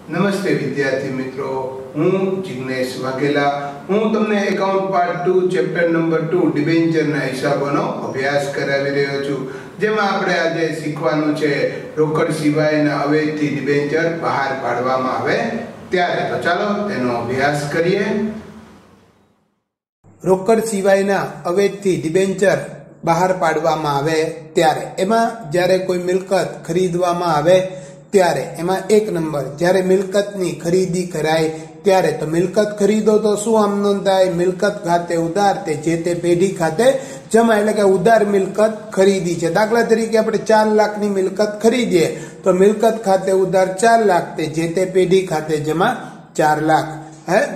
નમસ્તે વિદ્યાર્થી મિત્રો, હું જિગ્નેશ વાઘેલા. હું તમને એકાઉન્ટ પાર્ટ 2 ચેપ્ટર નંબર 2 ડિબેન્ચરના હિસાબોનો અભ્યાસ કરાવી રહ્યો છું, જેમાં આપણે આજે શીખવાનું છે રોકડ સિવાયના અવેજથી ડિબેન્ચર બહાર પાડવામાં આવે ત્યારે. તો ચાલો તેનો અભ્યાસ કરીએ. રોકડ સિવાયના અવેજથી ડિબેન્ચર બહાર પાડવામાં આવે ત્યારે એમાં જ્યારે કોઈ મિલકત ખરીદવામાં આવે ત્યારે એમાં 1 નંબર, જ્યારે મિલકતની ખરીદી કરાય ત્યારે તો મિલકત ખરીદો તો શું આમ નોંધ થાય? મિલકત ખાતે ઉધાર તે જે તે પેઢી ખાતે જમા, એટલે કે ઉધાર મિલકત ખરીદી છે. દાખલા તરીકે આપણે 4 લાખની મિલકત ખરીદીએ તો મિલકત ખાતે ઉધાર 4 લાખ તે જે તે પેઢી ખાતે જમા 4 લાખ.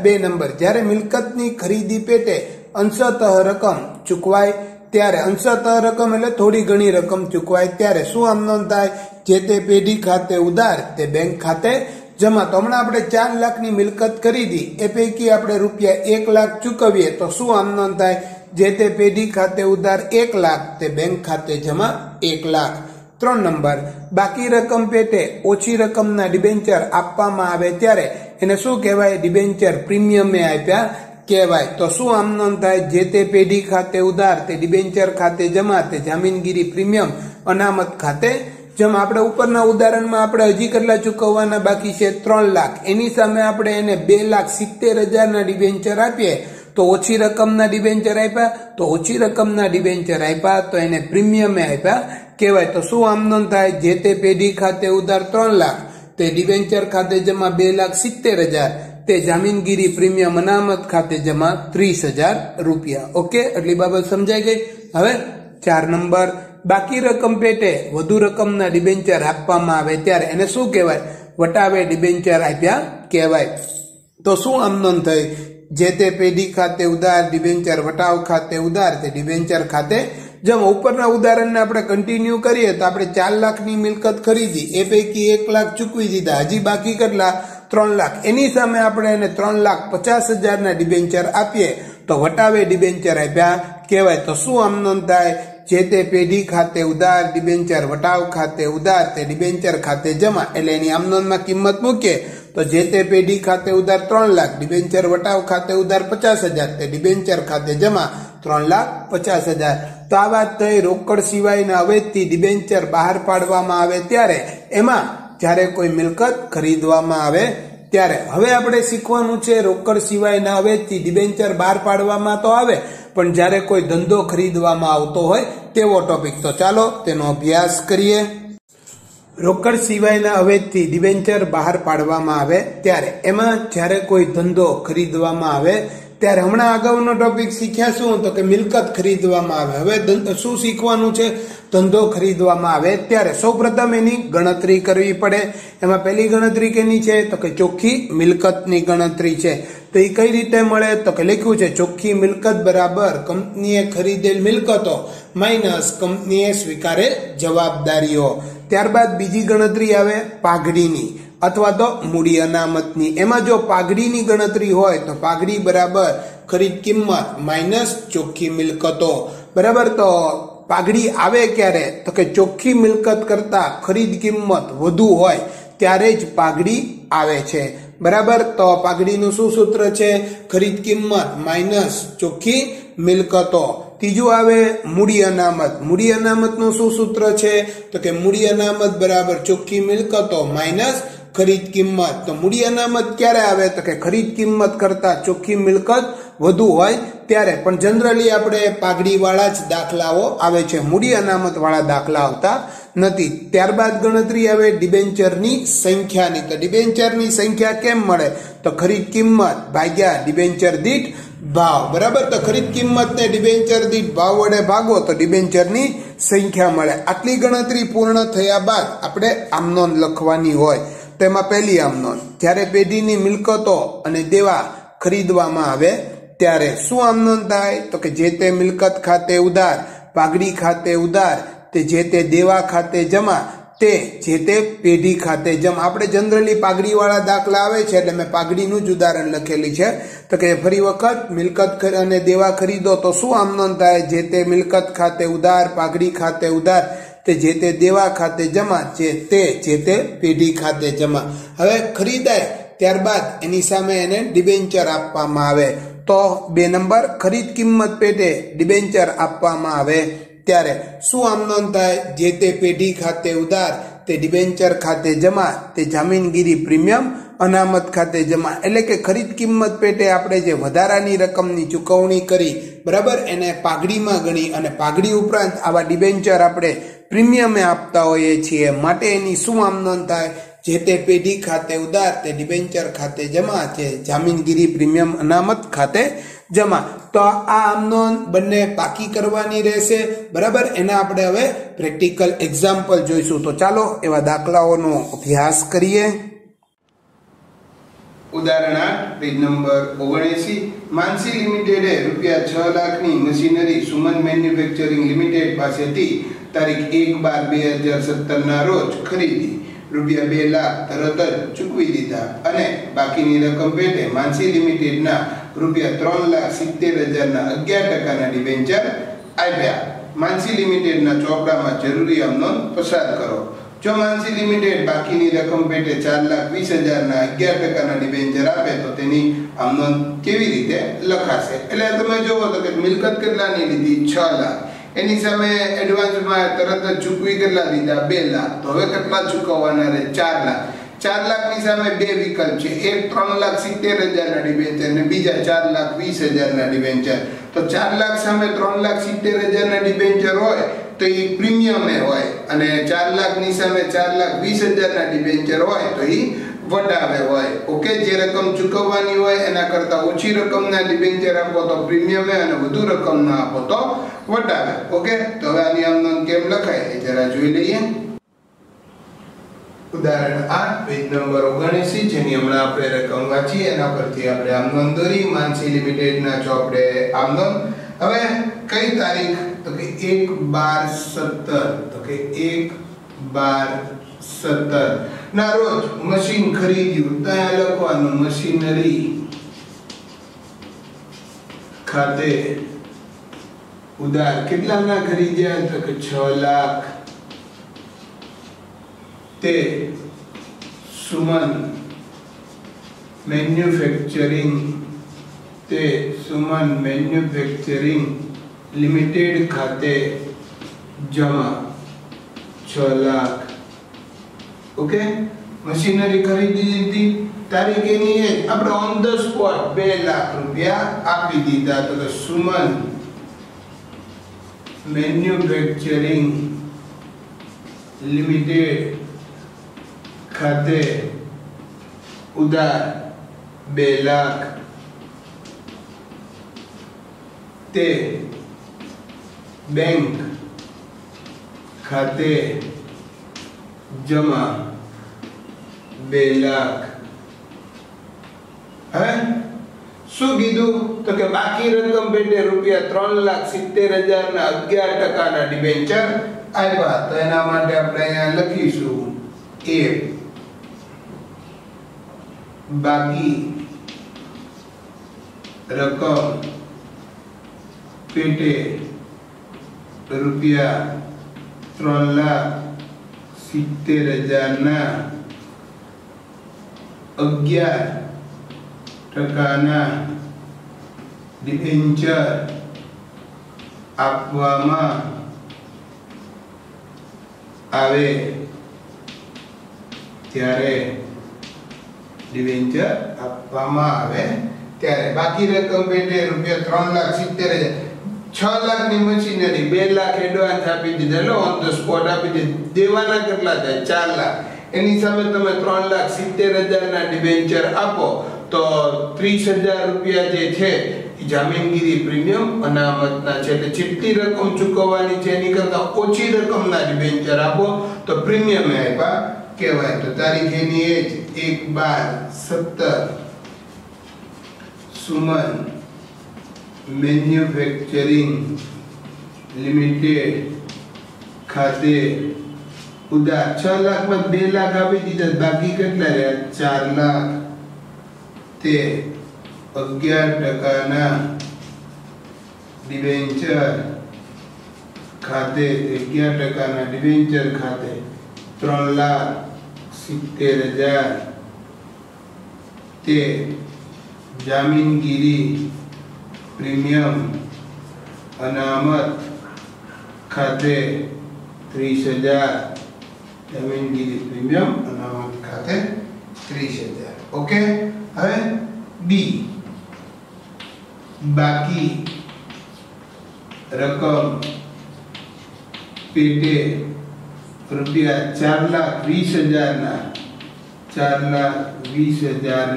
2 નંબર, જ્યારે મિલકતની ખરીદી પેટે અંશતઃ રકમ ચૂકવાય ત્યારે, અંશતઃ રકમ એટલે થોડી ઘણી રકમ ચૂકવાય ત્યારે શું આમ નોંધ થાય? જે તે પેઢી ખાતે ઉધાર તે બેંક ખાતે જમા. તો હમણાં આપણે 4 લાખની મિલકત ખરીદી, એ પૈકી આપણે રૂપિયા 1 લાખ ચૂકવીએ તો શું આમ નોંધ થાય? જે તે પેઢી ખાતે ઉધાર 1 લાખ તે બેંક ખાતે જમા 1 લાખ. 3 નંબર, બાકી રકમ પેટે ઓછી રકમના ડિબેન્ચર આપવામાં આવે ત્યારે એને શું કહેવાય? ડિબેન્ચર પ્રીમિયમે આપ્યા કહેવાય. તો શું આમ નોંધ થાય? જે તે પેઢી ખાતે ઉધાર તે ડિબેન્ચર ખાતે જમા તે જામીનગીરી પ્રીમિયમ અનામત ખાતે જમા. આપણે ઉપરના ઉદાહરણમાં આપણે હજી કેટલા ચૂકવવાના બાકી છે? 3 લાખ. એની સામે આપણે એને 2,70,000 ડિબેન્ચર આપીએ તો ઓછી રકમના ડિબેન્ચર આપ્યા, તો ઓછી રકમના ડિબેન્ચર આપ્યા તો એને પ્રીમિયમે આપ્યા કહેવાય. તો શું આમ નોંધ થાય? જે તે પેઢી ખાતે ઉધાર 3 લાખ તે ડિબેન્ચર ખાતે જમા 2,70,000 તે જામીનગીરી પ્રીમિયમ અનામત ખાતે જમા 30,000 રૂપિયા. ઓકે, એટલી બાબત સમજાઈ ગઈ. હવે 4 નંબર, બાકી રકમ પેટે વધુ રકમના ડિબેન્ચર આપવામાં આવે ત્યારે એને શું કહેવાય? વટાવે ડિબેન્ચર આપ્યા કહેવાય. તો શું આમ નોંધ થઈ? જે તે પેઢી ખાતે ઉધાર ડિબેન્ચર વટાવ ખાતે ઉધાર તે ડિબેન્ચર ખાતે જમા. ઉપરના ઉદાહરણને આપણે કન્ટિન્યુ કરીએ તો આપણે 4 લાખની મિલકત ખરીદી, એ પૈકી 1 લાખ ચૂકવી દીધા, હજી બાકી કેટલા? 3 લાખ. એની સામે આપણે એને 3,50,000 ડિબેન્ચર આપીએ તો વટાવે ડિબેન્ચર આપ્યા કહેવાય. તો શું આમ નોંધ થાય? જે તે પેઢી ખાતે ઉધાર ડિબેન્ચર વટાવ ખાતે ઉધાર તે ડિબેન્ચર ખાતે જમા, એટલે એની આમ નોંધમાં કિંમત મૂકીએ તો જે તે પેઢી ખાતે ઉધાર 3 લાખ ડિબેન્ચર વટાવ ખાતે ઉધાર 50,000 તે ડિબેન્ચર ખાતે જમા 3,50,000. તો આ વાત થઈ રોકડ સિવાયના અવેજથી ડિબેન્ચર બહાર પાડવામાં આવે ત્યારે. એમાં જ્યારે કોઈ મિલકત ખરીદવામાં આવે ત્યારે. હવે આપણે શીખવાનું છે રોકડ સિવાયના અવેજથી ડિબેન્ચર બહાર પાડવામાં તો આવે, પણ જ્યારે કોઈ ધંધો ખરીદવામાં આવતો હોય તેવો ટોપિક. તો ચાલો તેનો અભ્યાસ કરીએ. રોકડ સિવાયના અવેજથી ડિબેન્ચર બહાર પાડવામાં આવે ત્યારે એમાં જ્યારે કોઈ ધંધો ખરીદવામાં આવે ત્યારે, હમણાં અગાઉનો ટોપિક શીખ્યા શું? તો કે મિલકત ખરીદવામાં આવે. હવે શું શીખવાનું છે? ધંધો ખરીદવામાં આવે ત્યારે સૌપ્રથમ એની ગણતરી કરવી પડે. એમાં પહેલી ગણતરી કેની છે? તો કે ચોખ્ખી મિલકતની ગણતરી છે. તો એ કઈ રીતે મળે? તો કે લખ્યું છે ચોખ્ખી મિલકત બરાબર કંપનીએ ખરીદેલ મિલકતો માઇનસ કંપનીએ સ્વીકારેલ જવાબદારીઓ. ત્યારબાદ બીજી ગણતરી આવે પાઘડીની અથવા તો મૂડી અનામતની. એમાં જો પાઘડીની ગણતરી હોય તો પાઘડી બરાબર ખરીદ કિંમત માઇનસ ચોખ્ખી મિલકતો. બરાબર, તો પાઘડી આવે ક્યારે? તો કે ચોખ્ખી મિલકત કરતા ખરીદ કિંમત વધુ હોય ત્યારે જ પાઘડી આવે છે. બરાબર, તો પાઘડીનું શું સૂત્ર છે? ખરીદ કિંમત માઇનસ ચોખ્ખી મિલકતો. ત્રીજું આવે મૂડી અનામત. મૂડી અનામતનું શું સૂત્ર છે? તો કે મૂડી અનામત બરાબર ચોખ્ખી મિલકતો માઇનસ ખરીદ કિંમત. તો મૂડી અનામત ક્યારે આવે? તો કે ખરીદ કિંમત કરતા ચોખ્ખી મિલકત વધુ હોય ત્યારે. પણ જનરલી આપણે પાઘડી વાળા જ દાખલાઓ આવે છે, મૂડી અનામત વાળા દાખલા આવતા નથી. ત્યારબાદ ગણતરી આવે ડિબેન્ચરની સંખ્યાની. તો ડિબેન્ચરની સંખ્યા કેમ મળે? તો ખરીદ કિંમત ભાગ્યા ડિબેન્ચર દીઠ ભાવ. બરાબર, તો ખરીદ કિંમતને ડિબેન્ચર દીઠ ભાવ વડે ભાગો તો ડિબેન્ચરની સંખ્યા મળે. આટલી ગણતરી પૂર્ણ થયા બાદ આપણે આમ નોંધ લખવાની હોય. તેમાં પહેલી આમ નોંધ, જ્યારે પેઢીની મિલકતો અને દેવા ખરીદવામાં આવે ત્યારે શું આમ નોંધ થાય? તો કે જે તે મિલકત ખાતે ઉધાર પાઘડી ખાતે ઉધાર તે જે તે દેવા ખાતે જમા તે જે તે પેઢી ખાતે જમા. આપણે જનરલી પાઘડી વાળા દાખલા આવે છે એટલે મેં પાઘડીનું જ ઉદાહરણ લખેલી છે. તો કે ફરી વખત મિલકત અને દેવા ખરીદો તો શું આમ નોંધ થાય? જે તે મિલકત ખાતે ઉધાર પાઘડી ખાતે ઉધાર તે જે તે દેવા ખાતે જમા, જે તે પેઢી ખાતે જમા. હવે ખરીદાય ત્યારબાદ એની સામે એને ડિબેન્ચર આપવામાં આવે. તો 2 નંબર, ખરીદ કિંમત પેટે ડિબેન્ચર આપવામાં આવે ત્યારે શું આમ નોંધ થાય? જે તે પેઢી ખાતે ઉધાર, તે ડિબેન્ચર ખાતે જમા, તે જામીનગીરી પ્રીમિયમ અનામત ખાતે જમા. એટલે કે ખરીદ કિંમત પેટે આપણે જે વધારાની રકમની ચૂકવણી કરી, બરાબર, એને પાઘડીમાં ગણી અને પાઘડી ઉપરાંત આવા ડિબેન્ચર આપણે પ્રીમિયમે આપતા હોઈએ છીએ. માટે એની શું આમ નોંધ થાય? જે તે પેઢી ખાતે ઉધાર, તે ડિબેન્ચર ખાતે જમા, છે જામીનગીરી પ્રીમિયમ અનામત ખાતે જમા. તો આ આમ નોંધ બંને પાકી કરવાની રહેશે, બરાબર. એના આપણે હવે પ્રેક્ટિકલ એક્ઝામ્પલ જોઈશું. તો ચાલો એવા દાખલાઓનો અભ્યાસ કરીએ. ઉદાહરણ 8, પેજ નંબર 79. માનસી લિમિટેડે રૂપિયા 6 લાખની મશીનરી સુમન મેન્યુફેક્ચરિંગ લિમિટેડ પાસેથી તારીખ 1/12/2017 ના રોજ ખરીદી. રૂપિયા 2 લાખ તરત જ ચૂકવી દીધા અને બાકીની રકમ પેટે માનસી લિમિટેડના રૂપિયા 3,70,000 ના 11% ડિબેન્ચર આપ્યા. માનસી લિમિટેડના ચોપડામાં જરૂરી આમ નોંધ પસાર કરો. જો માનસી લિમિટેડ બાકીની રકમ પેટે 4,20,000 ના 11% ડિબેન્ચર આપે તો તેની આમ નોંધ કેવી રીતે લખાશે? એટલે તમે જોવો તો કે મિલકત કેટલાની લીધી? 6 લાખ. એની સામે એડવાન્સમાં તરત જ ચૂકવી કેટલા લીધા? 2 લાખ. તો હવે કેટલા ચૂકવવાના રહે? 4 લાખ. 4 લાખની સામે 2 વિકલ્પ છે. એક 3,70,000 ના ડિબેન્ચર ને બીજા 4,20,000 ના ડિબેન્ચર. તો 4 લાખ સામે 3,70,000 ના ડિબેન્ચર હોય તો એ પ્રીમિયમે હોય અને 4 લાખની સામે 4,20,000 ના ડિબેન્ચર હોય તો એ વટાવે હોય. ઓકે, જે રકમ ચૂકવવાની હોય એના કરતા ઓછી રકમના ડિબેન્ચર આપો તો પ્રીમિયમે અને વધુ રકમના આપો તો વટાવે. ઓકે, તો હવે આની આમ નોંધ કેમ લખાય એ જરા જોઈ લઈએ. ઉદાહરણ 8, પેજ નંબર 79, જેની હમણાં આપણે રકમ વાંચી એના પરથી આપણે આમ નોંધ દોરી. માનસી લિમિટેડના ચોપડે આમ નોંધ. હવે કઈ તારીખ? તો કે 1/12/17. તો કે 1/12/17 ના રોજ મશીન ખરીદ્યું. ત્યાં લખવાનું મશીનરી ખાતે ઉધાર. કેટલાના ખરીદ્યા? તો કે 6 લાખ. તે સુમન મેન્યુફેક્ચરિંગ લિમિટેડ ખાતે જમા 6 લાખ. ઓકે, મશીનરી ખરીદી દીધી. તારીખ એની એ આપણે ઓન ધ સ્પોટ 2 લાખ રૂપિયા આપી દીધા. તો કે સુમન મેન્યુફેક્ચરિંગ લિમિટેડ ખાતે ઉધાર 2 લાખ. તે બેંક ખાતે જમા 2 લાખ. હવે શું કીધું? તો કે બાકી રકમ પેટે રૂપિયા 3,70,000 ના 11% ના ડિબેન્ચર આપ્યા. તો એના માટે આપણે અહીંયા લખીશું એ બાકી રકમ પેટે રૂપિયા 3,70,000 ના 11% ના ડિબેન્ચર આપવામાં આવે ત્યારે ડિબેન્ચર આપવામાં આવે ત્યારે બાકી રકમ પેટે રૂપિયા 3,70,000. 6 લાખની મશીનરી 2 લાખ એડવાન્સ આપી દીધા. એટલે ઓન ધ સ્પોટ આપી દીધા. દેવાના કેટલા થાય? 4 લાખ. એની સામે તમે 3,70,000 ના ડિબેન્ચર આપો તો 30,000 રૂપિયા જે છે એ જામીનગીરી પ્રીમિયમ અનામતના છે. એટલે જેટલી રકમ ચૂકવવાની છે એની કરતા ઓછી રકમના ડિબેન્ચર આપો તો પ્રીમિયમ આપ્યા કહેવાય. તો તારીખ એની એ જ 1/12/17 સુમન મેન્યુફેક્ચરિંગ લિમિટેડ ખાતે ઉધાર 6 લાખમાં 2 લાખ આપી દીધા. બાકી કેટલા રહ્યા? 4 લાખ. તે 11% ના ડિબેન્ચર ખાતે 11% ડિબેન્ચર ખાતે 3,70,000 તે જામીનગીરી પ્રીમિયમ અનામત ખાતે 30,000 જામીનગીરી પ્રીમિયમ અનામત ખાતે 30,000. ઓકે. હવે બી બાકી રકમ પેટે રૂપિયા 4,20,000 ના 11%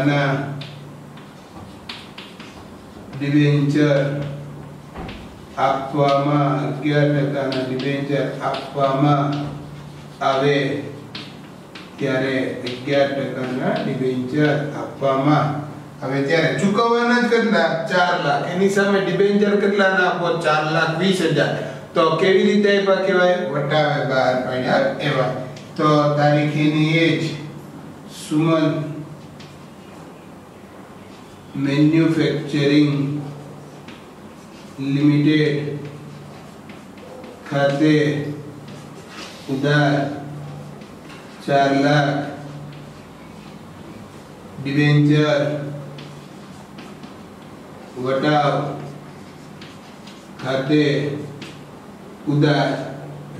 ના ડિબેન્ચર આપવામાં 11% ના ડિબેન્ચર આપવામાં આવે ત્યારે 11% ના ડિબેન્ચર આપવામાં આવે ત્યારે ચૂકવવાના જ કેટલા 4 લાખ એની સામે ડિબેન્ચર કેટલા ના આપો 4,20,000 તો કેવી રીતે આપ્યા કહેવાય વટાવે 12 પાડ્યા એવા તો તારીખની એજ સુમન મેન્યુફેક્ચરિંગ લિમિટેડ ખાતે ઉધાર 4 લાખ ડિબેન્ચર વટાવ ખાતે ઉધાર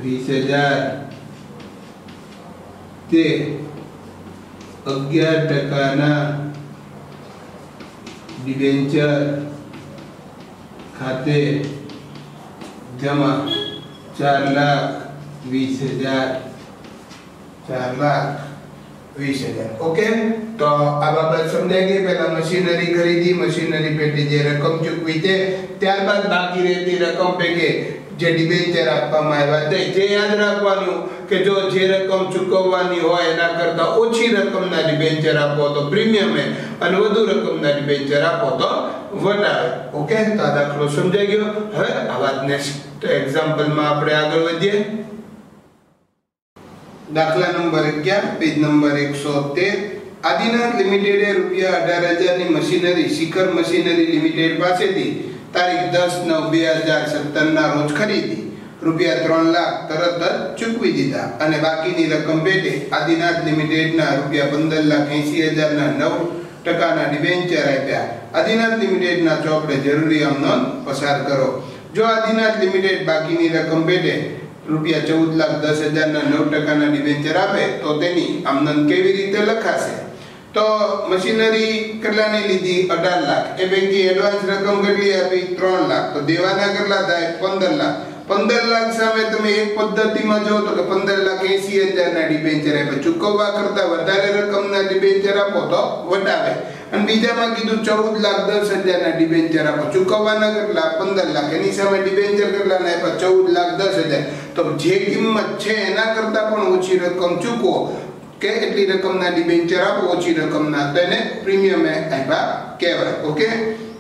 20,000 તે 11% ના ડિબેન્ચર ખાતે જમા 4,20,000 4,20,000. ઓકે. તો આ બાબત સમજાઈ ગઈ. પહેલા મશીનરી ખરીદી મશીનરી પેટે જે રકમ ચૂકવી છે ત્યારબાદ બાકી રહેતી રકમ પૈકી જે ડિબેન્ચર આપવામાં આવ્યા છે જે યાદ રાખવાનું કે જો જે રકમ ચૂકવવાની હોય એના કરતા ઓછી રકમના ડિબેન્ચર આપો તો પ્રીમિયમ અને વધુ રકમના ડિબેન્ચર આપો તો વટાવે. ઓકે. તો આ દાખલો સમજાઈ ગયો. હવે આ વાત નેક્સ્ટ એક્ઝામ્પલમાં આપણે આગળ વધીએ. દાખલા નંબર 11 પેજ નંબર 113. આદિનાથ લિમિટેડે રૂપિયા 18,000 ની મશીનરી શિખર મશીનરી લિમિટેડ પાસેથી તારીખ 10/9/2017 ના રોજ ખરીદી રૂપિયા 3 લાખ તરત જ ચૂકવી દીધા અને બાકીની રકમ પેટે આદિનાથ લિમિટેડના રૂપિયા 15,80,000 ના 9% ના ડિબેન્ચર આપ્યા. આદિનાથ લિમિટેડના ચોપડે જરૂરી નોંધ પસાર કરો. જો આદિનાથ લિમિટેડ બાકીની રકમ પેટે રૂપિયા 14,10,000 ના 9% ના ડિબેન્ચર આપે તો તેની આમનોંધ કેવી રીતે લખાશે? તો મશીનરી કેટલાની લીધી 18 લાખ એ પૈકી એડવાન્સ રકમ કેટલી આપી 3 લાખ તો દેવાના કેટલા થાય 15 લાખ 15 લાખ સામે તમે એક પદ્ધતિમાં જો તો કે 15,80,000 ના ડિબેન્ચર આપે ચૂકવવા કરતા વધારે રકમના ડિબેન્ચર આપો તો વટાવે અને બીજામાં કીધું 14,10,000 ના ડિબેન્ચર આપો ચૂકવવાના કેટલા 15 લાખ એની સામે ડિબેન્ચર કેટલા ના આપ્યા 14,10,000 તો જે કિંમત છે એના કરતા પણ ઓછી રકમ ચૂકવો કે એટલી રકમના ડિબેન્ચર આપો ઓછી રકમના તો એને પ્રીમિયમ આપ્યા કહેવાય. ઓકે.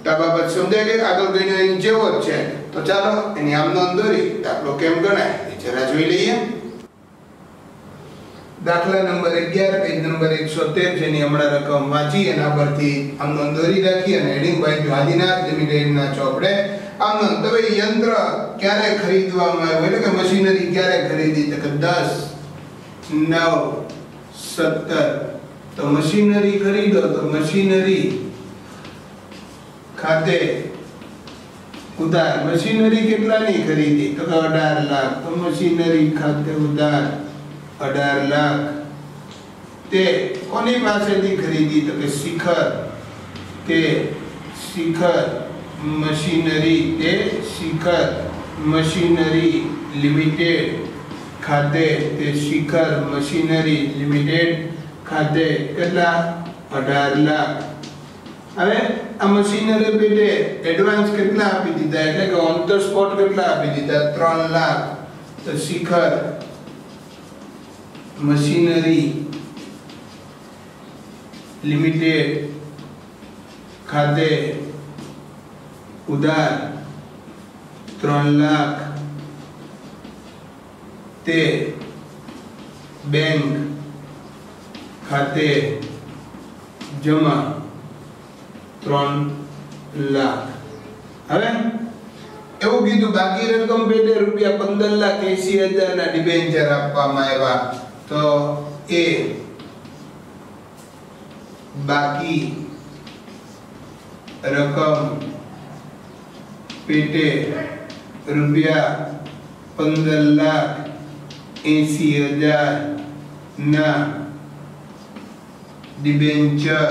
તો આ બાબત સમજાય કે આગળ ગણ્યો એની જેવો જ છે તો ચાલો એની આમ નોંધ દોરી દાખલો કેમ ગણાય એ જરા જોઈ લઈએ. દાખલા નંબર 11 પેજ નંબર 113 જેની હમણાં રકમ વાંચી એના પરથી આમ નોંધ દોરી રાખી અને હેડિંગ બાંધ્યું આદિનાથ લિમિટેડના ચોપડે આમ નોંધ. હવે યંત્ર ક્યારે ખરીદવામાં આવ્યું એટલે કે મશીનરી ક્યારે ખરીદી તો કે 10/9/17 તો મશીનરી ખરીદો તો મશીનરી ખાતે ઉધાર મશીનરી કેટલાની ખરીદી તો 18 લાખ તો મશીનરી ખાતે ઉધાર 18 લાખ તે કોની પાસેથી ખરીદી તો કે શિખર મશીનરી તે શિખર મશીનરી લિમિટેડ ખાતે તે શિખર મશીનરી લિમિટેડ ખાતે કેટલા 18 લાખ. હવે આ મશીનરી પેટે એડવાન્સ કેટલા આપી દીધા એટલે કે ઓન ધ સ્પોટ કેટલા આપી દીધા 3 લાખ તો શિખર મશીનરી લિમિટેડ ખાતે ઉધાર 3 લાખ તે બેંક ખાતે જમા 3 લાખ હવે એવું કીધું બાકી રકમ પેટે ₹15,80,000 ના ડિબેન્ચર આપવામાં આવ્યા તો એ બાકી રકમ પેટે ₹15,80,000 ના ડિબેન્ચર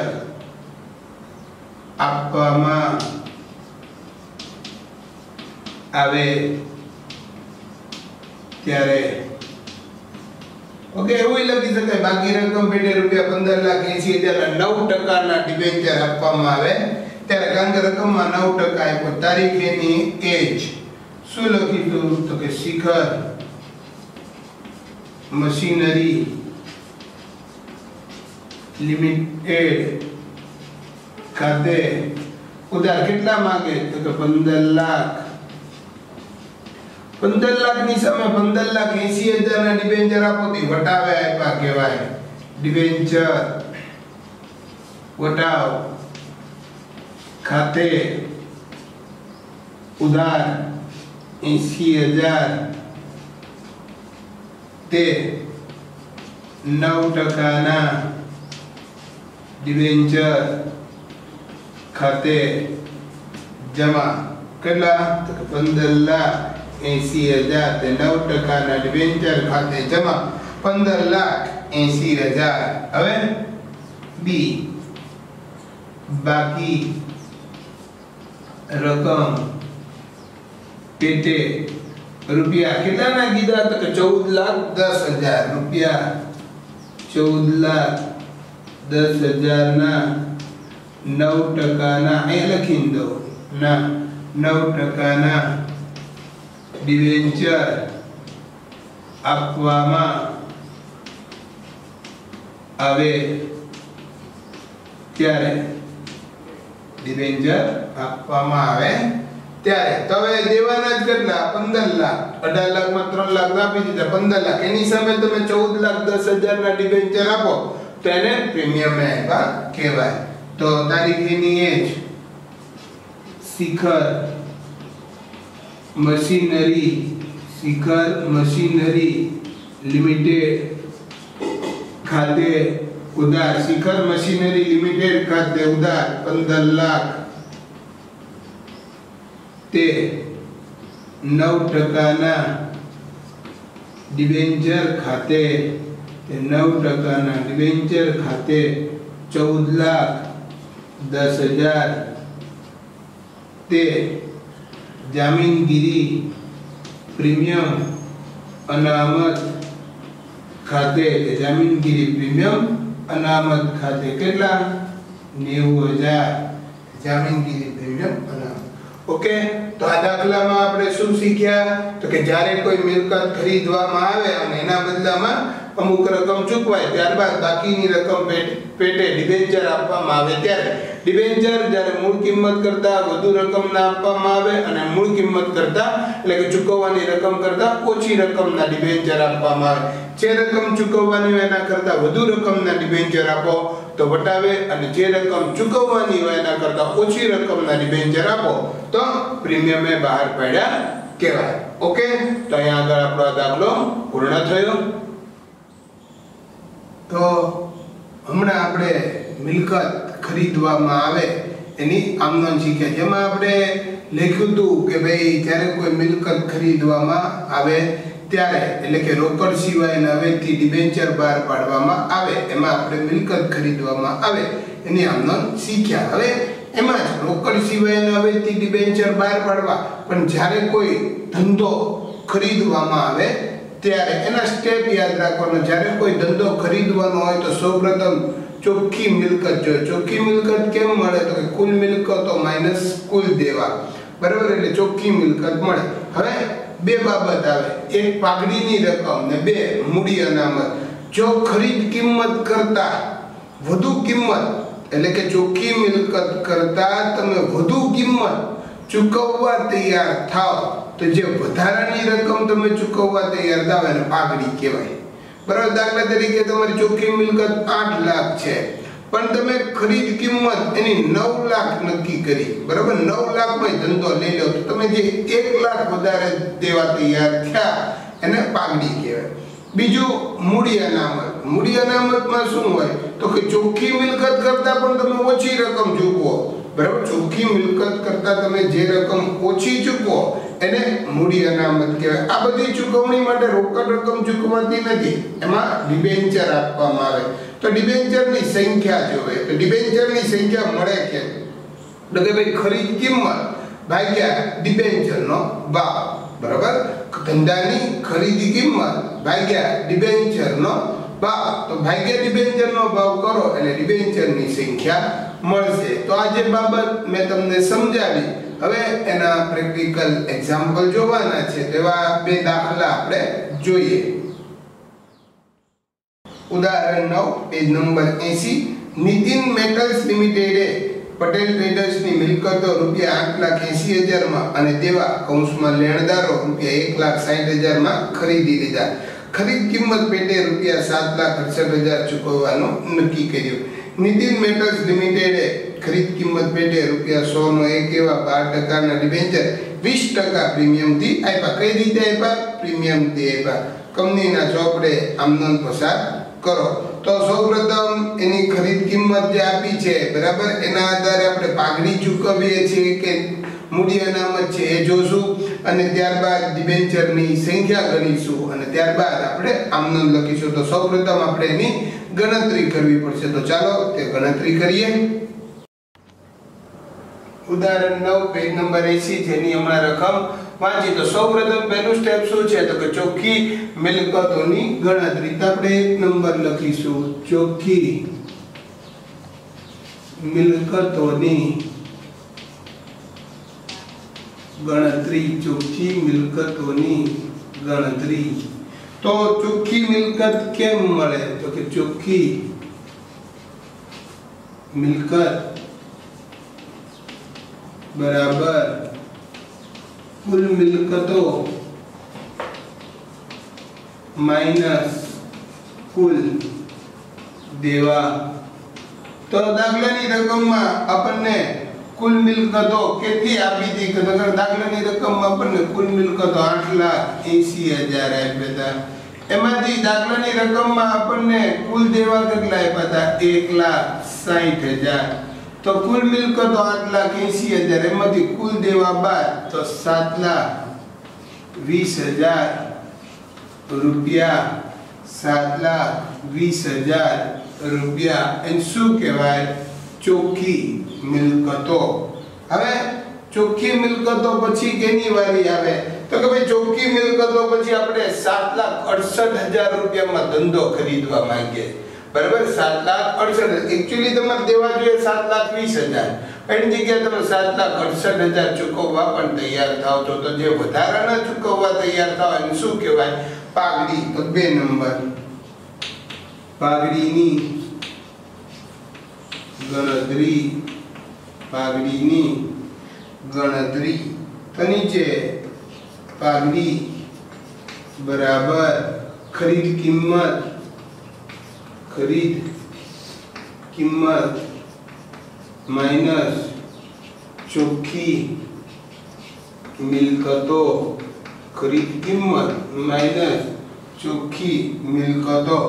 આપવામાં આવે ત્યારે ઓકે એવું લખી શકાય બાકી રકમ પેટે ₹15,80,000 ના 9% ના ડિબેન્ચર આપવામાં આવે ત્યારે કારણ કે રકમમાં 9% આપ્યો તારીખ એની એજ શું લખીશું તો કે શિખર મશીનરી લિમિટેડ ખાતે ઉધાર કેટલા માંગે તો કે 15 લાખ 15 લાખની સામે 15,80,000 ના ડિબેન્ચર આપો તો વટાવે આપ્યા કહેવાય ડિબેન્ચર વટાવ ખાતે ઉધાર 80,000 તે 9% ના ડિબેન્ચર ખાતે જમા કેટલા તો 15,80,000 તે 9% ના ડિબેન્ચર ખાતે જમા 15,80,000 હવે બી બાકી રકમ પેટે રૂપિયા કેટલાના કીધા તો કે 14,10,000 રૂપિયા 14,10,000 ના 9% ના એ લખી દો ના 9% ના ડિબેન્ચર આપવામાં આવે ત્યારે ડિબેન્ચર આપવામાં આવે ત્યારે તો હવે દેવાના જ કેટલા 15 લાખ 18 લાખમાં 3 લાખ આપી દીધા 15 લાખ એની સામે તમે 14,10,000 ના ડિબેન્ચર આપો તો એને પ્રીમિયમ આપ્યા કહેવાય તો તારીખ એની એજ શિખર મશીનરી લિમિટેડ ખાતે ઉધાર શિખર મશીનરી લિમિટેડ ખાતે ઉધાર 15 લાખ તે 9% ના ડિબેન્ચર ખાતે 9% ના ડિબેન્ચર ખાતે 14,10,000 તે જામીનગીરી પ્રીમિયમ અનામત ખાતે જામીનગીરી પ્રીમિયમ અનામત ખાતે કેટલા 90,000 જામીનગીરી પ્રીમિયમ અનામત ઓકે તો આ દાખલામાં આપણે શું શીખ્યા તો કે જ્યારે કોઈ મિલકત ખરીદવામાં આવે અને એના બદલામાં અમુક રકમ ચૂકવાય ત્યારબાદ બાકીની રકમ પેટે ડિબેન્ચર આપવામાં આવે ત્યારે ડિબેન્ચર જ્યારે મૂળ કિંમત કરતા વધુ રકમના આપવામાં આવે અને મૂળ કિંમત કરતા એટલે કે ચૂકવવાની રકમ કરતા ઓછી રકમના ડિબેન્ચર આપવામાં આવે જે રકમ ચૂકવવાની હોય એના કરતા વધુ રકમના ડિબેન્ચર આપો તો વટાવે અને જે રકમ ચૂકવવાની હોય એના કરતા ઓછી રકમના ડિબેન્ચર આપો તો પ્રીમિયમે બહાર પાડ્યા કહેવાય ઓકે તો અહીંયા આગળ આપણો દાખલો પૂર્ણ થયો તો હમણાં આપણે મિલકત ખરીદવામાં આવે એની આમનોંધ શીખ્યા જેમાં આપણે લખ્યું હતું કે ભાઈ જ્યારે કોઈ મિલકત ખરીદવામાં આવે ત્યારે એટલે કે રોકડ સિવાયના હવેથી ડિબેન્ચર બહાર પાડવામાં આવે એમાં આપણે મિલકત ખરીદવામાં આવે એની આમનોંધ શીખ્યા હવે એમાં જ રોકડ સિવાયના હવેથી ડિબેન્ચર બહાર પાડવા પણ જ્યારે કોઈ ધંધો ખરીદવામાં આવે ત્યારે એના સ્ટેપ યાદ રાખવાનો જ્યારે કોઈ ધંધો ખરીદવાનો હોય તો સૌપ્રથમ ચોખ્ખી મિલકત જોઈએ ચોખ્ખી મિલકત કેમ મળે તો કે કુલ મિલકતો માઈનસ કુલ દેવા બરાબર એટલે ચોખ્ખી મિલકત મળે હવે બે બાબત આવે એક પાઘડીની રકમ ને બે મૂડી અનામત જો ખરીદ કિંમત કરતા વધુ કિંમત એટલે કે ચોખ્ખી મિલકત કરતા તમે વધુ કિંમત ચૂકવવા તૈયાર થાવ તો જે વધારાની રકમ તમે ચૂકવવા તૈયાર થાવ એને પાઘડી કહેવાય બરાબર દાખલા તરીકે તમારી ચોખ્ખી મિલકત 8 લાખ છે પણ તમે ખરીદ કિંમત એની 9 લાખ નક્કી કરી, બરાબર, 9 લાખમાં ધંધો લઈ લો તો તમે જે 1 લાખ વધારે દેવા તૈયાર થયા એને પાઘડી કહેવાય. બીજું મૂડી અનામત. મૂડી અનામતમાં શું હોય તો કે ચોખ્ખી મિલકત કરતા પણ તમે ઓછી રકમ ચૂકવો, બરાબર, ચોખ્ખી મિલકત કરતા તમે જે રકમ ઓછી ચૂકવો એને મૂડી અનામત કહેવાય. આ બધી ચૂકવણી માટે રોકડ રકમ ચૂકવાતી નથી, એમાં ડિબેન્ચર આપવામાં આવે. તો ડિબેન્ચરની સંખ્યા જોવે તો ડિબેન્ચરની સંખ્યા મળે કે તો કે ભાઈ ખરીદ કિંમત ભાગ્યા ડિબેન્ચરનો ભાવ, બરાબર, ધંધાની ખરીદી કિંમત ભાગ્યા ડિબેન્ચરનો ભાવ. તો ભાગ્યા ડિબેન્ચરનો ભાવ કરો એટલે ડિબેન્ચરની સંખ્યા મળશે. તો આ જે બાબત મેં તમને સમજાવી, હવે એના પ્રેક્ટિકલ એક્ઝામ્પલ જોવાના છે. તેવા બે દાખલા આપણે જોઈએ. ઉદાહરણ 9 પેજ નંબર 80. નીતિન મેટલ્સ લિમિટેડે પટેલ ટ્રેડર્સની મિલકતો ₹8,80,000 માં અને દેવા કૌંસમાં લેણદારો ₹1,60,000 માં ખરીદી લીધા. ખરીદ કિંમત પેટે ₹7,68,000 ચૂકવવાનું નક્કી કર્યું. નીતિન મેટલ્સ લિમિટેડે ખરીદ કિંમત પેટે ₹100 નો એક એવા 12% ડિબેન્ચર 20% પ્રીમિયમથી આપ્યા. કઈ રીતે આપ્યા? પ્રીમિયમથી આપ્યા. કંપનીના ચોપડે આમ નોંધ પસાર કરો. તો સૌપ્રથમ એની ખરીદ કિંમત જે આપી છે, બરાબર, એના આધારે આપણે પાઘડી ચૂકવીએ છીએ કે મૂડી અનામત છે એ જોશું, અને ત્યારબાદ ડિબેન્ચરની સંખ્યા ગણીશું અને ત્યારબાદ આપણે આમ નોંધ લખીશું. તો સૌપ્રથમ આપણે એની ગણતરી કરવી પડશે. તો ચાલો તે ગણતરી કરીએ. ઉદાહરણ 9 પેજ નંબર 80 જેની હમણાં રકમ વાંચી. તો સૌપ્રથમ પહેલું સ્ટેપ શું છે તો કે ચોખ્ખી મિલકતોની ગણતરી. તો આપણે એક નંબર લખીશું, ચોખ્ખી મિલકતોની ગણતરી. ચોખ્ખી મિલકતોની ગણતરી. તો ચોખ્ખી મિલકત કેમ મળે તો કે ચોખ્ખી મિલકત બરાબર કુલ મિલકતો માઈનસ કુલ દેવા. તો દાખલાની રકમમાં આપણને કુલ મિલકતો કેટલી આપી હતી કે દાખલાની રકમમાં આપણને કુલ મિલકતો 8,80,000 આપ્યા હતા. એમાંથી દાખલાની રકમમાં આપણને કુલ દેવા કેટલા આપ્યા હતા? 1,60,000. તો કુલ મિલકતો 8,80,000, એમાંથી કુલ દેવા બાદ તો 7,20,000 રૂપિયા. 7,20,000 રૂપિયા એને શું કહેવાય? ચોખ્ખી મિલકતો. હવે ચોખ્ખી મિલકતો પછી કેની વારી આવે તો કે ભાઈ ચોખ્ખી મિલકતો પછી આપણે 7,68,000 રૂપિયામાં ધંધો ખરીદવા માંગીએ, બરાબર. 7,68,000 એકચ્યુઅલી તમારે દેવા જોઈએ 7,20,000, એની જગ્યાએ તમે 7,68,000 ચૂકવવા પણ તૈયાર થાવ છો. તો જે વધારાના ચૂકવવા તૈયાર થાવ એને શું કહેવાય? પાઘડી. તો 2 નંબર પાઘડીની ગણતરી. પાઘડીની ગણતરી. તો નીચે પાઘડી બરાબર ખરીદ કિંમત. ખરીદ કિંમત માઈનસ ચોખ્ખી મિલકતો. ખરીદ કિંમત માઈનસ ચોખ્ખી મિલકતો.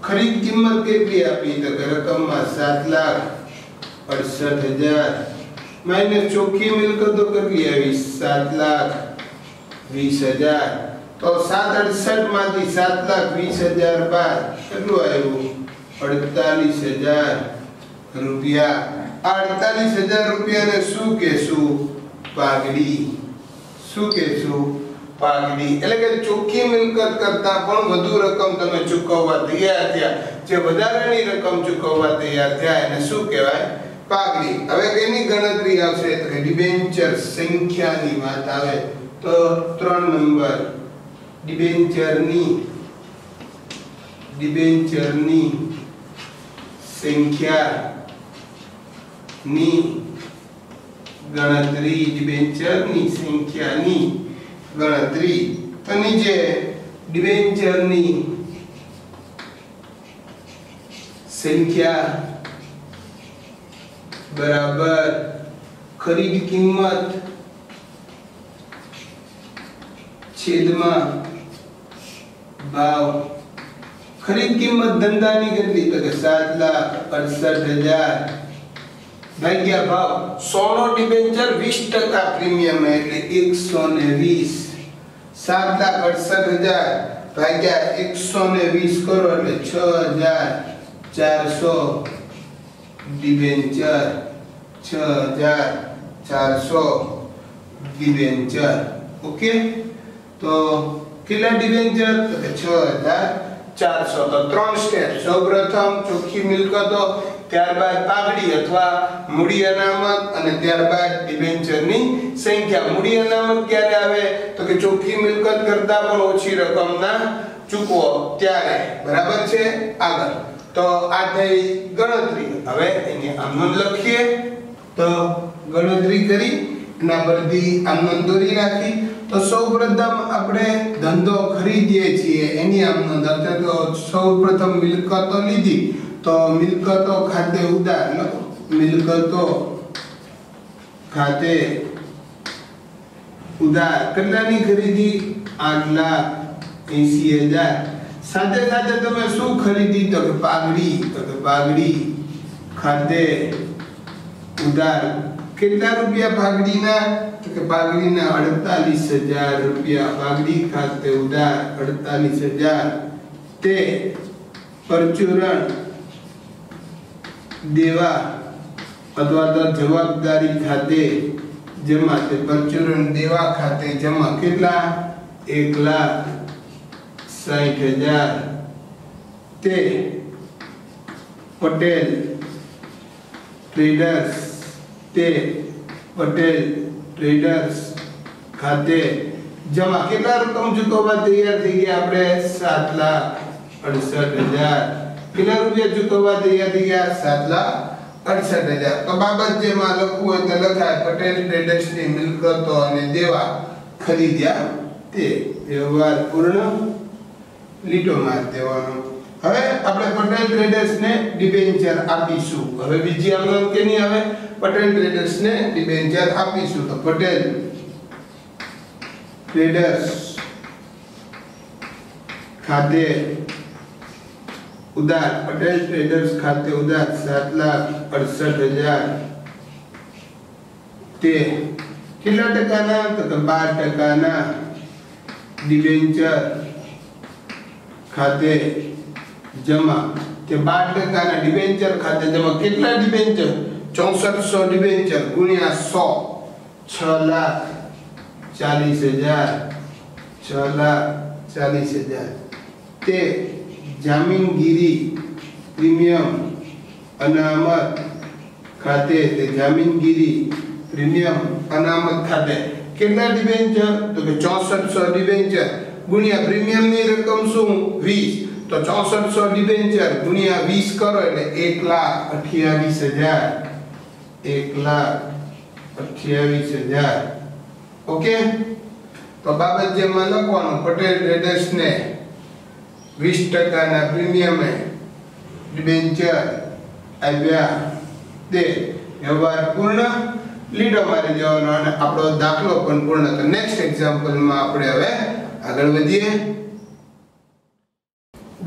ખરીદ કિંમત કેટલી આપી તો કે રકમમાં 7,68,000 માઈનસ ચોખ્ખી મિલકતો કેટલી આવી? 7,20,000. તો 7,68 માંથી 7,20,000 બાદ કેટલું આવ્યું? 48,000 રૂપિયા. આ 48,000 રૂપિયાને શું કહેશું? પાઘડી. શું કહેશું? પાઘડી. એટલે કે ચોખ્ખી મિલકત કરતા પણ વધુ રકમ તમે ચૂકવવા તૈયાર થયા, જે વધારાની રકમ ચૂકવવા તૈયાર થયા એને શું કહેવાય? પાઘડી. હવે કેની ગણતરી આવશે તો કે ડિબેન્ચર સંખ્યાની વાત આવે. તો 3 નંબર ડિબેન્ચરની સંખ્યાની ગણતરી. ડિબેન્ચરની સંખ્યાની ગણતરી. તો નીચે ડિબેન્ચરની સંખ્યા બરાબર ખરીદ કિંમત છેદમાં ભાવ। ખરીદ કિંમત ધંધાની કેટલી તો કે 7,68,000 ભાગ્યા ભાવ 100 નો ડિબેન્ચર 20% પ્રીમિયમ એટલે 120। 7,68,000 ભાગ્યા 120 કરો એટલે 6,400 ડિબેન્ચર 6,400 ડિબેન્ચર। ઓકે તો કેટલા ડિબેન્ચર તો કે 6,400। તો ત્રણ સ્ટેપ, સૌપ્રથમ ચોખ્ખી મિલકતો, ત્યારબાદ પાઘડી અથવા મૂડી અનામત અને ત્યારબાદ ડિબેન્ચરની સંખ્યા। મૂડી અનામત ક્યારે આવે તો કે ચોખ્ખી મિલકત કરતા પણ ઓછી રકમના ચૂકવો ત્યારે, બરાબર છે। આગળ તો આ થઈ ગણતરી। હવે એને આમ લખીએ તો ગણતરી કરી એના પરથી આમ દોરી રાખી તો સૌપ્રથમ આપણે ધંધો ખરીદીએ છીએ એની આમ નોંધ, તો સૌપ્રથમ મિલકતો લીધી તો મિલકતો ખાતે ઉધાર લખો, મિલકતો ખાતે ઉધાર કેટલાની ખરીદી 8,80,000। સાથે સાથે તમે શું ખરીદી તો કે પાઘડી, તો કે પાઘડી ખાતે ઉધાર કેટલા રૂપિયા પાઘડીના તો કે પાઘડીના 48,000 રૂપિયા। પાઘડી ખાતે ઉધાર 48,000 તે પરચુરણ દેવા અથવા તો જવાબદારી ખાતે જમા, તે પરચુરણ દેવા ખાતે જમા કેટલા 1,60,000 તે પટેલ ટ્રેડર્સ, તે પટેલ ટ્રેડર્સ ખાતે જમા કેટલા રકમ ચૂકવવા તૈયાર થઈ ગયા આપણે 7,68,000। કેટલા રૂપિયા ચૂકવવા તૈયાર થઈ ગયા 7,68,000। તો બાબત જેમાં લખવું હોય તો લખાય પટેલ ટ્રેડર્સની મિલકતો અને દેવા ખરીદ્યા તે, વ્યવહાર પૂર્ણ, લીટો માર દેવાનો। હવે આપણે પટેલ ટ્રેડર્સને ડિબેન્ચર આપીશું। હવે બીજી આમનામ કેની આવે પટેલ ટ્રેડર્સને ડિબેન્ચર આપીશું તો પટેલ ટ્રેડર્સ ખાતે ઉધાર, પટેલ ટ્રેડર્સ ખાતે ઉધાર 7,68,000 તે કેટલા ટકાના તો કે 12% ડિબેન્ચર ખાતે જમા, તે 12% ડિબેન્ચર ખાતે જમા। કેટલા ડિબેન્ચર 6400 ડિબેન્ચર ગુણ્યા 100 6,40,000 6,40,000 તે જામીનગીરી પ્રીમિયમ અનામત ખાતે, તે જામીનગીરી પ્રીમિયમ અનામત ખાતે કેટલા ડિબેન્ચર તો કે 6400 ડિબેન્ચર ગુણ્યા પ્રીમિયમની રકમ શું 20, તો 6400 ડિબેન્ચર ગુણ્યા 20 કરો એટલે 1,28,000 1,28,000। ઓકે તો બાબત જેમાં લખવાનું પટેલ ટ્રેડર્સને 20% ના પ્રીમિયમે ડિબેન્ચર આપ્યા તે, વ્યવહાર પૂર્ણ, લીડો મારી દેવાનો અને આપણો દાખલો પણ પૂર્ણ। તો નેક્સ્ટ એક્ઝામ્પલમાં આપણે હવે આગળ વધીએ।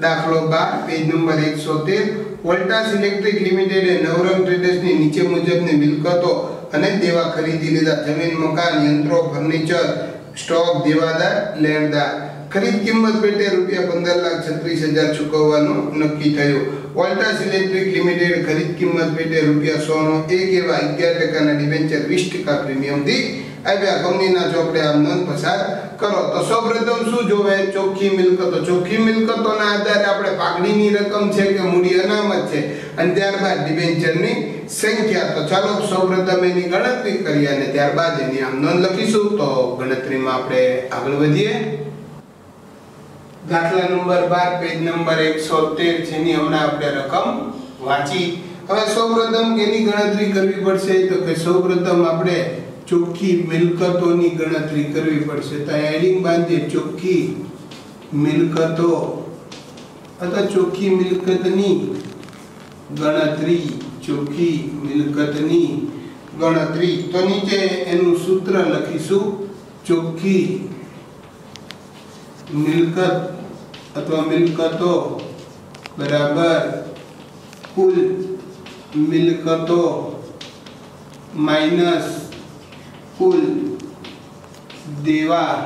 દાખલો 12 પેજ નંબર 113 વોલ્ટાસ ઇલેક્ટ્રિક લિમિટેડે નવરંગ ટ્રેડર્સની નીચે મુજબની મિલકતો અને દેવા ખરીદી લીધા। જમીન, મકાન, યંત્રો, ફર્નિચર, સ્ટોક, દેવાદાર, લેણદાર। ખરીદ કિંમત પેટે રૂપિયા 15,36,000 ચૂકવવાનું નક્કી થયું। વોલ્ટાસ ઇલેક્ટ્રિક લિમિટેડ ખરીદ કિંમત પેટે રૂપિયા 100 નો એક એવા 11% ના ડિબેન્ચર 20% પ્રીમિયમથી આપ્યા। કંપનીના ચોપડે આમ નોંધ પસાર કરો। તો સૌપ્રથમ શું જોવે ચોખ્ખી મિલકતો। ચોખ્ખી મિલકતોના આધારે આપણે પાઘડીની રકમ છે કે મૂડી અનામત છે અને ત્યારબાદ ડિબેન્ચરની સંખ્યા। તો ચાલો સૌપ્રથમ એની ગણતરી કરીએ અને ત્યારબાદ એની આમ નોંધ લખીશું। તો ગણતરીમાં આપણે આગળ વધીએ। દાખલા નંબર 12 પેજ નંબર 113 જેની હમણાં આપણે રકમ વાંચી। હવે સૌપ્રથમ કેની ગણતરી કરવી પડશે તો કે સૌપ્રથમ આપણે ચોખ્ખી મિલકતોની ગણતરી કરવી પડશે। તો હેડિંગ બાંધીએ ચોખ્ખી મિલકતો અથવા ચોખ્ખી મિલકતની ગણતરી। ચોખ્ખી મિલકતની ગણતરી. તો નીચે એનું સૂત્ર લખીશું. ચોખ્ખી મિલકત અથવા મિલકતો બરાબર કુલ મિલકતો માઈનસ કુલ દેવા.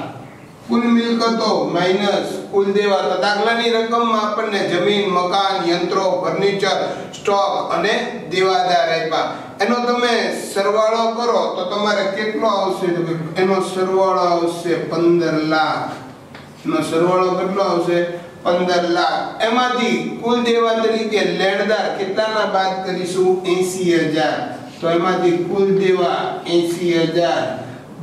કુલ મિલકતો માઈનસ કુલ દેવા. તો દાખલાની રકમમાં આપણને જમીન, મકાન, યંત્રો, ફર્નિચર, સ્ટોક અને દેવાદાર આપ્યા. એનો તમે સરવાળો કરો તો તમારે કેટલો આવશે? તો એનો સરવાળો આવશે 15 લાખ. એનો સરવાળો કેટલો આવશે? 15 લાખ. એમાંથી કુલ દેવા તરીકે લેણદાર કેટલાના બાદ કરીશું? 80,000. તો એમાંથી કુલ દેવા 80,000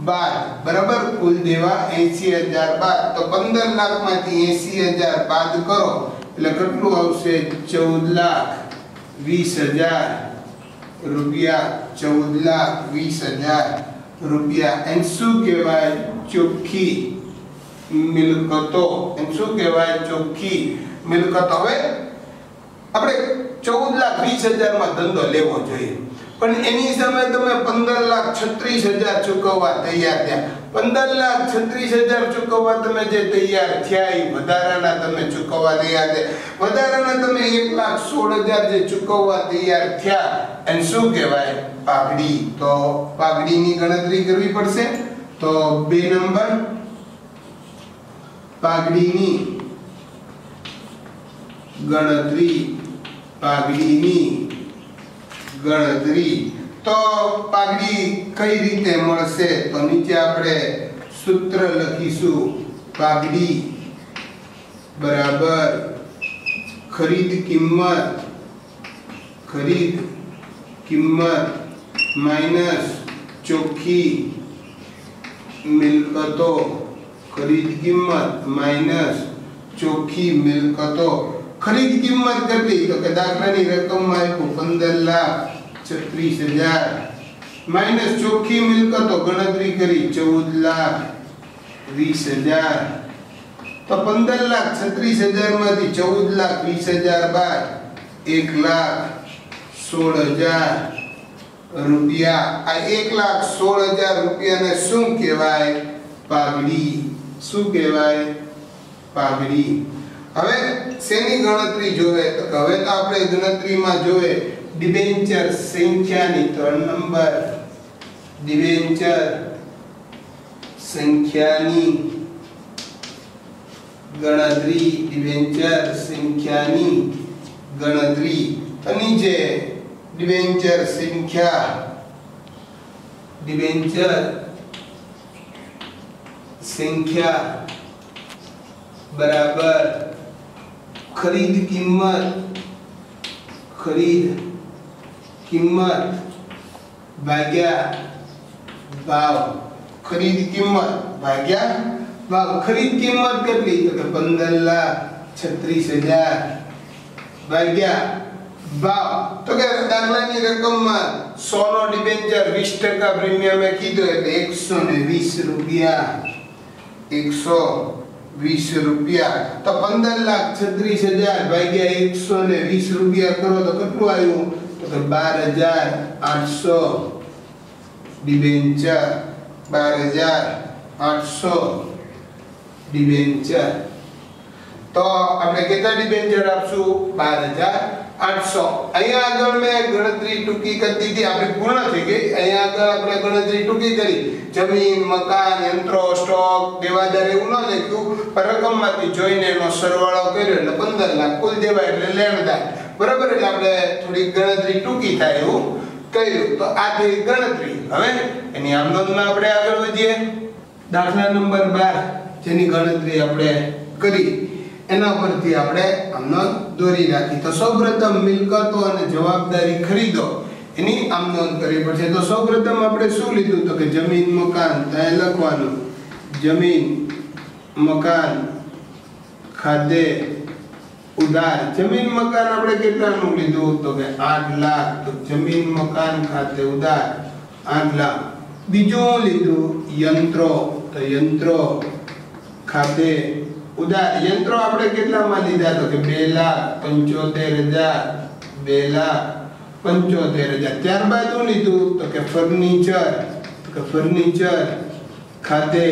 બાદ, બરાબર, કુલ દેવા 80,000 બાદ. તો 15 લાખમાંથી 80,000 બાદ કરો એટલે કેટલું આવશે? 14,20,000 રૂપિયા. 14,20,000 રૂપિયા. એને શું કહેવાય? ચોખ્ખી મિલકતો. એને શું કહેવાય? ચોખ્ખી મિલકતો. હવે આપણે 14,20,000 માં ધંધો લેવો જોઈએ, પણ એની સામે તમે 15,36,000 ચૂકવવા તૈયાર થયા. 15,36,000 ચૂકવવા તમે જે તૈયાર થયા એ વધારાના તમે ચૂકવવા તૈયાર થયા. વધારાના તમે 1,16,000 જે ચૂકવવા તૈયાર થયા એને શું કહેવાય? પાઘડી. તો પાઘડીની ગણતરી કરવી પડશે. તો 2 નંબર પાઘડીની ગણતરી. પાઘડીની ગણતરી. તો પાઘડી કઈ રીતે મળશે? તો નીચે આપણે સૂત્ર લખીશું. પાઘડી બરાબર ખરીદ કિંમત માઈનસ ચોખ્ખી મિલકતો. ખરીદ કિંમત માઈનસ ચોખ્ખી મિલકતો. ખરીદ કિંમત કેટલી? તો કે દાખલાની રકમમાં આપ્યું 15,36,000 માઈનસ ચોખ્ખી મિલકતો ગણતરી કરી 14,20,000. તો 15,36,000 માંથી 14,20,000 બાદ 1,16,000 રૂપિયા. આ 1,16,000 રૂપિયાને શું કહેવાય? પાઘડી. શું કહેવાય? પાઘડી. હવે શેની ગણતરી જોવે? તો હવે તો આપણે ગણતરીમાં જોવે ડિબેન્ચર સંખ્યાની. 3 નંબર ડિબેન્ચર સંખ્યાની ગણતરી. ડિબેન્ચર સંખ્યાની ગણતરી. તો નીચે ડિબેન્ચર સંખ્યા. ડિબેન્ચર સંખ્યા બરાબર ખરીદ કિંમત ભાગ્યા ભાવ. ખરીદ કિંમત ભાગ્યા ભાવ. ખરીદ કિંમત કેટલી? તો કે 15,36,000 ભાગ્યા ભાવ. તો કે દાખલાની રકમમાં 100 નો ડિબેન્ચર 20% પ્રીમિયમે કીધું એટલે 120 રૂપિયા. 120 રૂપિયા. તો 15,36,000 ભાગ્યા 120 રૂપિયા કરો તો કેટલું આવ્યું? તો કે 12,800 ડિબેન્ચર. 12,800 ડિબેન્ચર. તો આપણે કેટલા ડિબેન્ચર આપશું? 12,800. અહીંયા આગળ મેં ગણતરી ટૂંકી કરી દીધી. આપણી પૂર્ણ થઈ ગઈ. અહીંયા આગળ આપણે ગણતરી ટૂંકી કરી. જમીન, મકાન, યંત્રો, સ્ટોક, દેવાદાર એવું ન લખ્યું, પણ રકમમાંથી જોઈને એનો સરવાળો કર્યો એટલે 15 લાખ. કુલ દેવા એટલે લેણદાર. બરાબર. એટલે આપણે થોડી ગણતરી ટૂંકી થાય એવું કર્યું. તો આ થઈ ગણતરી. હવે એની આમનોંધમાં આપણે આગળ વધીએ. દાખલા નંબર 12 જેની ગણતરી આપણે કરી એના પરથી આપણે આમનોંધ દોરી રાખી. તો સૌપ્રથમ મિલકતો અને જવાબદારી ખરીદો એની આમનોંધ કરવી પડશે. તો સૌપ્રથમ આપણે શું લીધું? તો કે જમીન, મકાન. ત્યાં લખવાનું જમીન, મકાન, ખાતે, ઉધાર. જમીન મકાન આપણે કેટલાનું લીધું? તો કે 8 લાખ. તો જમીન મકાન ખાતે ઉધાર 8 લાખ. બીજું લીધું યંત્રો. તો યંત્રો ખાતે ઉધાર. યંત્રો આપણે કેટલામાં લીધા? તો કે 2,75,000. 2,75,000 75,000 ત્યારબાદ શું લીધું તો કે ફર્નિચર ખાતે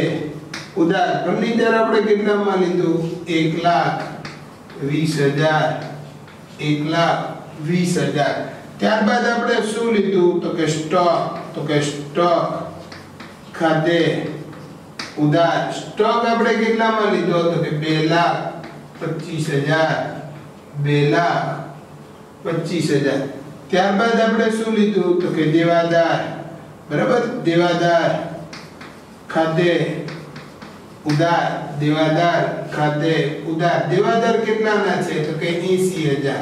ઉધાર ફર્નિચર આપણે કેટલામાં લીધું 1,20,000 ત્યારબાદ આપણે શું લીધું તો કે સ્ટોક ખાતે ઉધાર સ્ટોક આપણે કેટલામાં લીધો તો કે 2,25,000 ત્યારબાદ આપણે શું લીધું તો કે દેવાદાર બરાબર દેવાદાર ખાતે ઉધાર દેવાદાર કેટલાના છે તો કે 80,000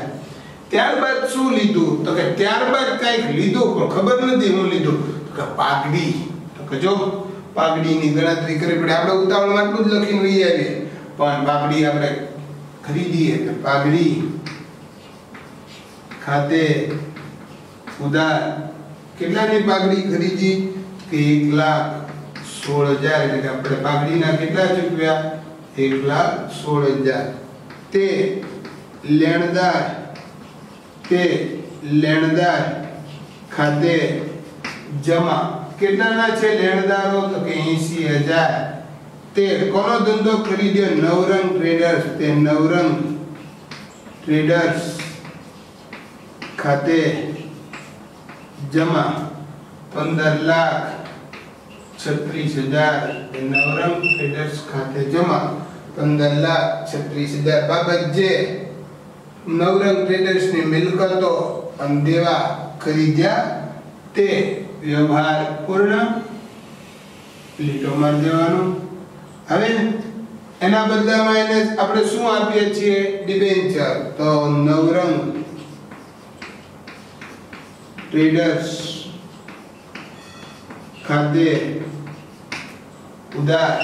ત્યારબાદ શું લીધું તો કે ત્યારબાદ કંઈક લીધું પણ ખબર નથી હું લીધું તો કે પાઘડી તો કે જો પાઘડીની ગણતરી કરવી પડે આપણે ઉતાવળમાં આટલું જ લખીને લઈ આવીએ પણ પાઘડી આપણે ખરીદીએ તો પાઘડી ખાતે ઉધાર કેટલાની પાઘડી ખરીદી કે 1,16,000 એટલે કે આપણે પાઘડીના કેટલા ચૂકવ્યા 1,16,000 તે લેણદાર ખાતે જમા કેટલાના છે લેણદારો તો કે 80,000 તે કોનો ધંધો ખરીદ્યો નવરંગ ટ્રેડર્સ તે નવરંગ ટ્રેડર્સ ખાતે જમા 15,36,000 નવરંગ ટ્રેડર્સ ખાતે જમા 15,36,000 બાબત જે નવરંગ ટ્રેડર્સ ની મિલકતો અને દેવા ખરીદ્યા તે વ્યવહાર પૂર્ણ લીટો માર દેવાનો હવે એના બદલામાં એને આપણે શું આપીએ છીએ ડિબેન્ચર તો નવરંગ ટ્રેડર્સ ખાતે ઉધાર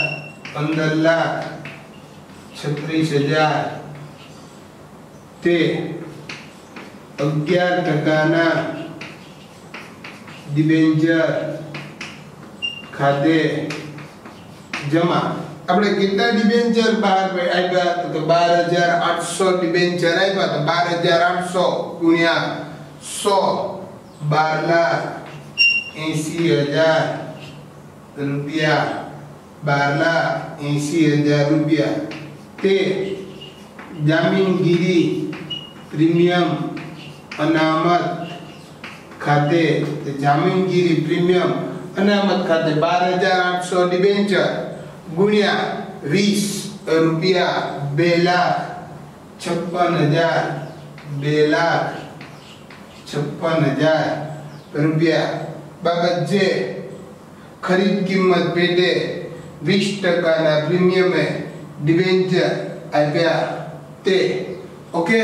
15,36,000 તે 11% ડિબેન્ચર ખાતે જમા આપણે કેટલા ડિબેન્ચર બહાર આવ્યા તો 12,800 ડિબેન્ચર આવ્યા તો 12,800 ગુણ્યા 100 12,80,000 રૂપિયા તે જામીનગીરી પ્રીમિયમ અનામત ખાતે જામીનગીરી પ્રીમિયમ અનામત ખાતે 12,800 ડિબેન્ચર ગુણ્યા 20 રૂપિયા 2,56,000 રૂપિયા બાબત જે ખરીદ કિંમત પેટે 20% પ્રીમિયમે ડિબેન્ચર આપ્યા તે ઓકે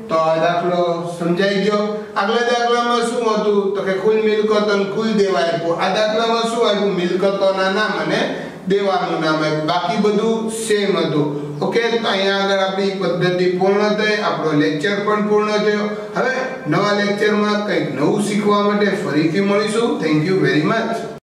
તો આ દાખલો સમજાઈ ગયો આગલા દાખલામાં શું હતું તો કે કુલ મિલકત અને કુલ દેવા આપ્યો આ દાખલામાં શું આવ્યું મિલકતોના નામ અને દેવાનું નામ આપ્યું બાકી બધું સેમ હતું ઓકે તો અહીંયા આગળ આપણી પદ્ધતિ પૂર્ણ થઈ આપણો લેક્ચર પણ પૂર્ણ થયો હવે નવા લેક્ચરમાં કંઈક નવું શીખવા માટે ફરીથી મળીશું થેન્ક યુ વેરી મચ